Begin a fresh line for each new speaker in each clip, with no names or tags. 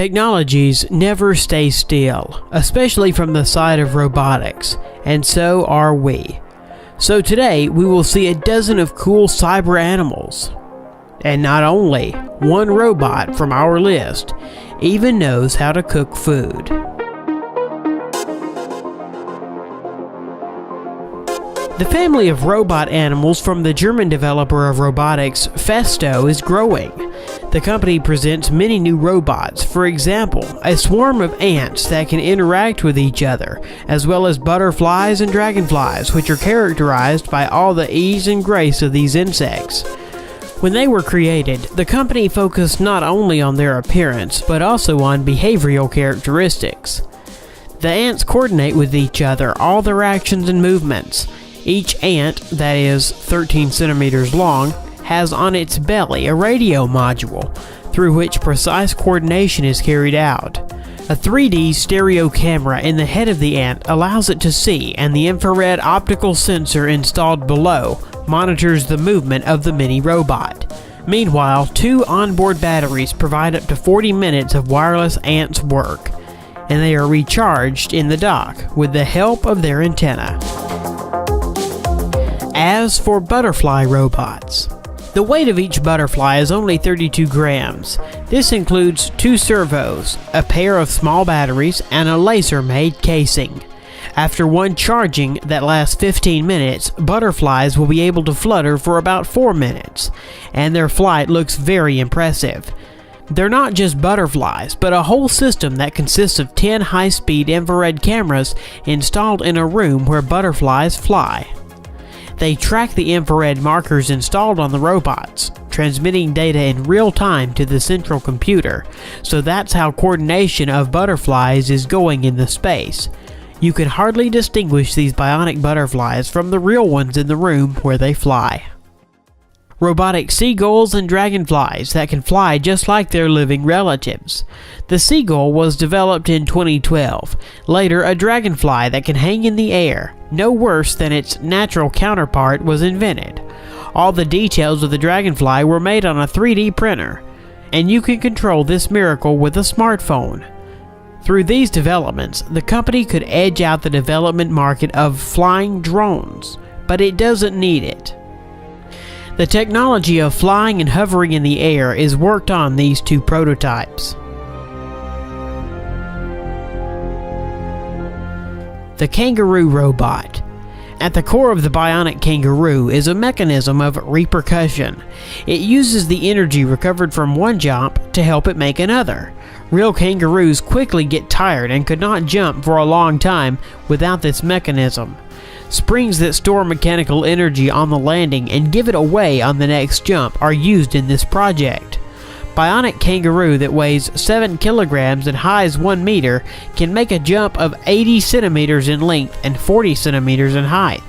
Technologies never stay still, especially from the side of robotics, and so are we. So today we will see a dozen of cool cyber animals. And not only, one robot from our list even knows how to cook food. The family of robot animals from the German developer of robotics, Festo, is growing. The company presents many new robots, for example, a swarm of ants that can interact with each other, as well as butterflies and dragonflies, which are characterized by all the ease and grace of these insects. When they were created, the company focused not only on their appearance, but also on behavioral characteristics. The ants coordinate with each other all their actions and movements. Each ant, that is 13 centimeters long, has on its belly a radio module, through which precise coordination is carried out. A 3D stereo camera in the head of the ant allows it to see, and the infrared optical sensor installed below monitors the movement of the mini robot. Meanwhile, 2 onboard batteries provide up to 40 minutes of wireless ants work, and they are recharged in the dock with the help of their antenna. As for butterfly robots, the weight of each butterfly is only 32 grams. This includes 2 servos, a pair of small batteries, and a laser-made casing. After one charging that lasts 15 minutes, butterflies will be able to flutter for about 4 minutes, and their flight looks very impressive. They're not just butterflies, but a whole system that consists of 10 high-speed infrared cameras installed in a room where butterflies fly. They track the infrared markers installed on the robots, transmitting data in real time to the central computer, so that's how coordination of butterflies is going in the space. You can hardly distinguish these bionic butterflies from the real ones in the room where they fly. Robotic seagulls and dragonflies that can fly just like their living relatives. The seagull was developed in 2012. Later, a dragonfly that can hang in the air, no worse than its natural counterpart, was invented. All the details of the dragonfly were made on a 3D printer, and you can control this miracle with a smartphone. Through these developments, the company could edge out the development market of flying drones, but it doesn't need it. The technology of flying and hovering in the air is worked on these 2 prototypes. The kangaroo robot. At the core of the bionic kangaroo is a mechanism of repercussion. It uses the energy recovered from one jump to help it make another. Real kangaroos quickly get tired and could not jump for a long time without this mechanism. Springs that store mechanical energy on the landing and give it away on the next jump are used in this project. Bionic kangaroo that weighs 7 kilograms and highs 1 meter can make a jump of 80 centimeters in length and 40 centimeters in height.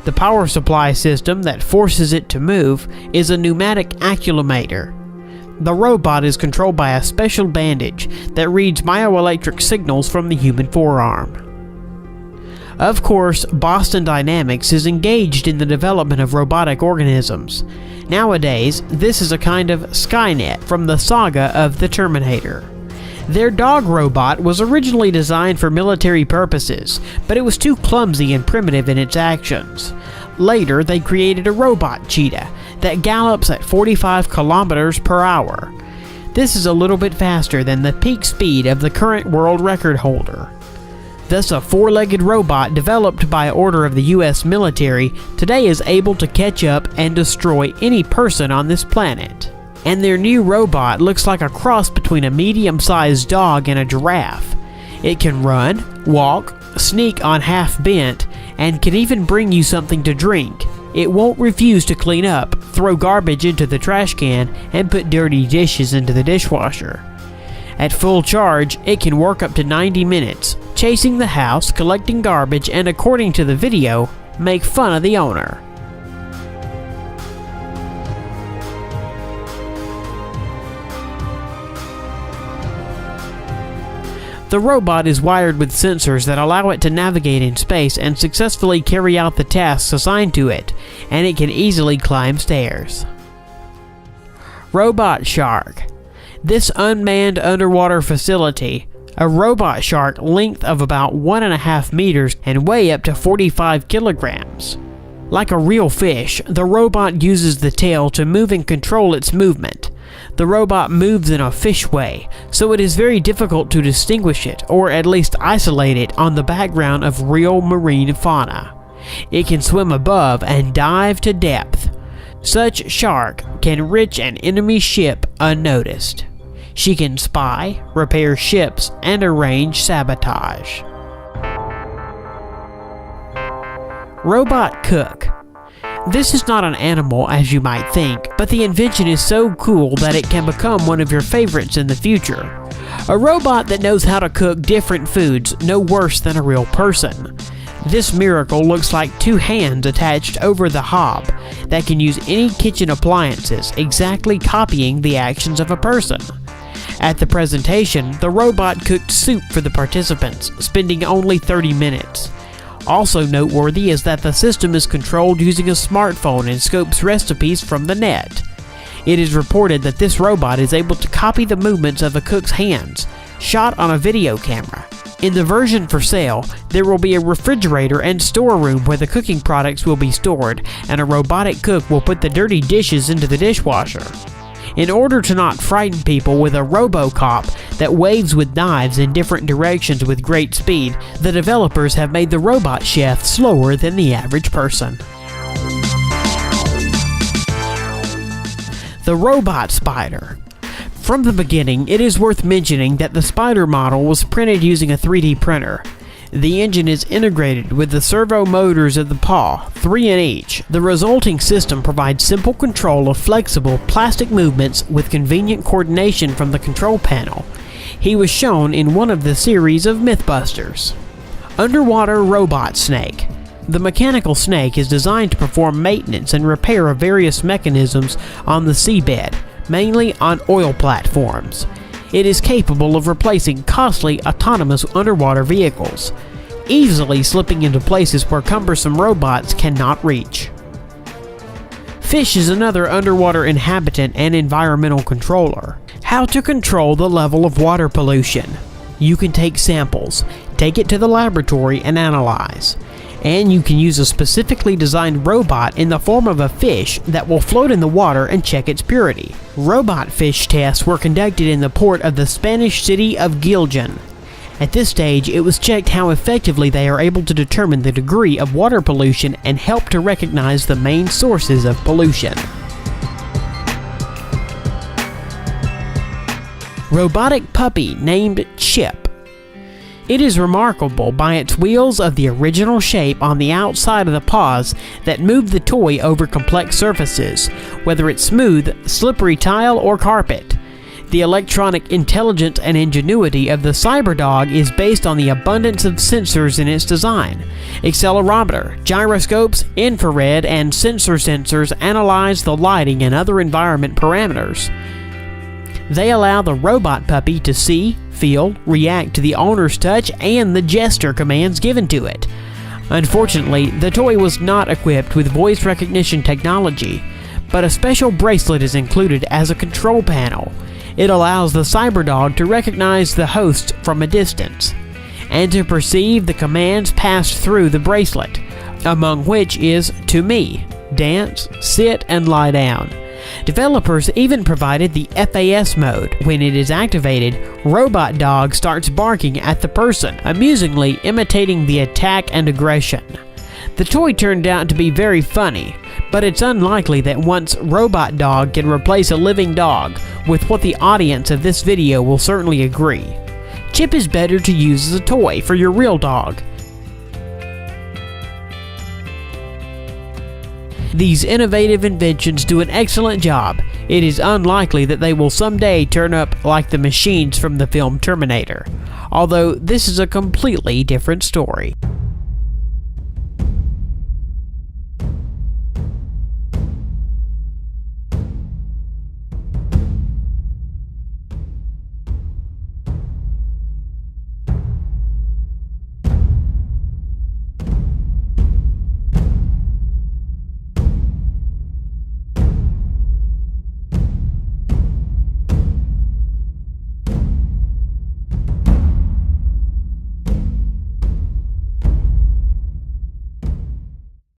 The power supply system that forces it to move is a pneumatic accumulator. The robot is controlled by a special bandage that reads myoelectric signals from the human forearm. Of course, Boston Dynamics is engaged in the development of robotic organisms. Nowadays, this is a kind of Skynet from the saga of the Terminator. Their dog robot was originally designed for military purposes, but it was too clumsy and primitive in its actions. Later, they created a robot cheetah that gallops at 45 kilometers per hour. This is a little bit faster than the peak speed of the current world record holder. Thus, a 4-legged robot developed by order of the US military today is able to catch up and destroy any person on this planet. And their new robot looks like a cross between a medium-sized dog and a giraffe. It can run, walk, sneak on half bent, and can even bring you something to drink. It won't refuse to clean up, throw garbage into the trash can, and put dirty dishes into the dishwasher. At full charge, it can work up to 90 minutes, chasing the house, collecting garbage, and according to the video, make fun of the owner. The robot is wired with sensors that allow it to navigate in space and successfully carry out the tasks assigned to it, and it can easily climb stairs. Robot Shark. This unmanned underwater facility, a robot shark length of about 1.5 meters and weigh up to 45 kilograms. Like a real fish, the robot uses the tail to move and control its movement. The robot moves in a fish way, so it is very difficult to distinguish it, or at least isolate it on the background of real marine fauna. It can swim above and dive to depth. Such shark can reach an enemy ship unnoticed. She can spy, repair ships, and arrange sabotage. Robot cook. This is not an animal as you might think, but the invention is so cool that it can become one of your favorites in the future. A robot that knows how to cook different foods no worse than a real person. This miracle looks like two hands attached over the hob that can use any kitchen appliances, exactly copying the actions of a person. At the presentation, the robot cooked soup for the participants, spending only 30 minutes. Also noteworthy is that the system is controlled using a smartphone and scopes recipes from the net. It is reported that this robot is able to copy the movements of a cook's hands, shot on a video camera. In the version for sale, there will be a refrigerator and storeroom where the cooking products will be stored, and a robotic cook will put the dirty dishes into the dishwasher. In order to not frighten people with a RoboCop that waves with knives in different directions with great speed, the developers have made the robot chef slower than the average person. The robot spider. From the beginning, it is worth mentioning that the spider model was printed using a 3D printer. The engine is integrated with the servo motors of the paw, 3 in each. The resulting system provides simple control of flexible plastic movements with convenient coordination from the control panel. He was shown in one of the series of Mythbusters. Underwater robot snake. The mechanical snake is designed to perform maintenance and repair of various mechanisms on the seabed, mainly on oil platforms. It is capable of replacing costly autonomous underwater vehicles, easily slipping into places where cumbersome robots cannot reach. Fish is another underwater inhabitant and environmental controller. How to control the level of water pollution. You can take samples, take it to the laboratory and analyze. And you can use a specifically designed robot in the form of a fish that will float in the water and check its purity. Robot fish tests were conducted in the port of the Spanish city of Giljan. At this stage, it was checked how effectively they are able to determine the degree of water pollution and help to recognize the main sources of pollution. Robotic puppy named Chip. It is remarkable by its wheels of the original shape on the outside of the paws that move the toy over complex surfaces, whether it's smooth, slippery tile, or carpet. The electronic intelligence and ingenuity of the CyberDog is based on the abundance of sensors in its design. Accelerometer, gyroscopes, infrared, and sensors analyze the lighting and other environment parameters. They allow the robot puppy to see, feel, react to the owner's touch and the gesture commands given to it. Unfortunately, the toy was not equipped with voice recognition technology, but a special bracelet is included as a control panel. It allows the CyberDog to recognize the host from a distance, and to perceive the commands passed through the bracelet, among which is to me, dance, sit, and lie down. Developers even provided the FAS mode. When it is activated, Robot Dog starts barking at the person, amusingly imitating the attack and aggression. The toy turned out to be very funny, but it's unlikely that once Robot Dog can replace a living dog, with what the audience of this video will certainly agree. Chip is better to use as a toy for your real dog. These innovative inventions do an excellent job. It is unlikely that they will someday turn up like the machines from the film Terminator, although this is a completely different story.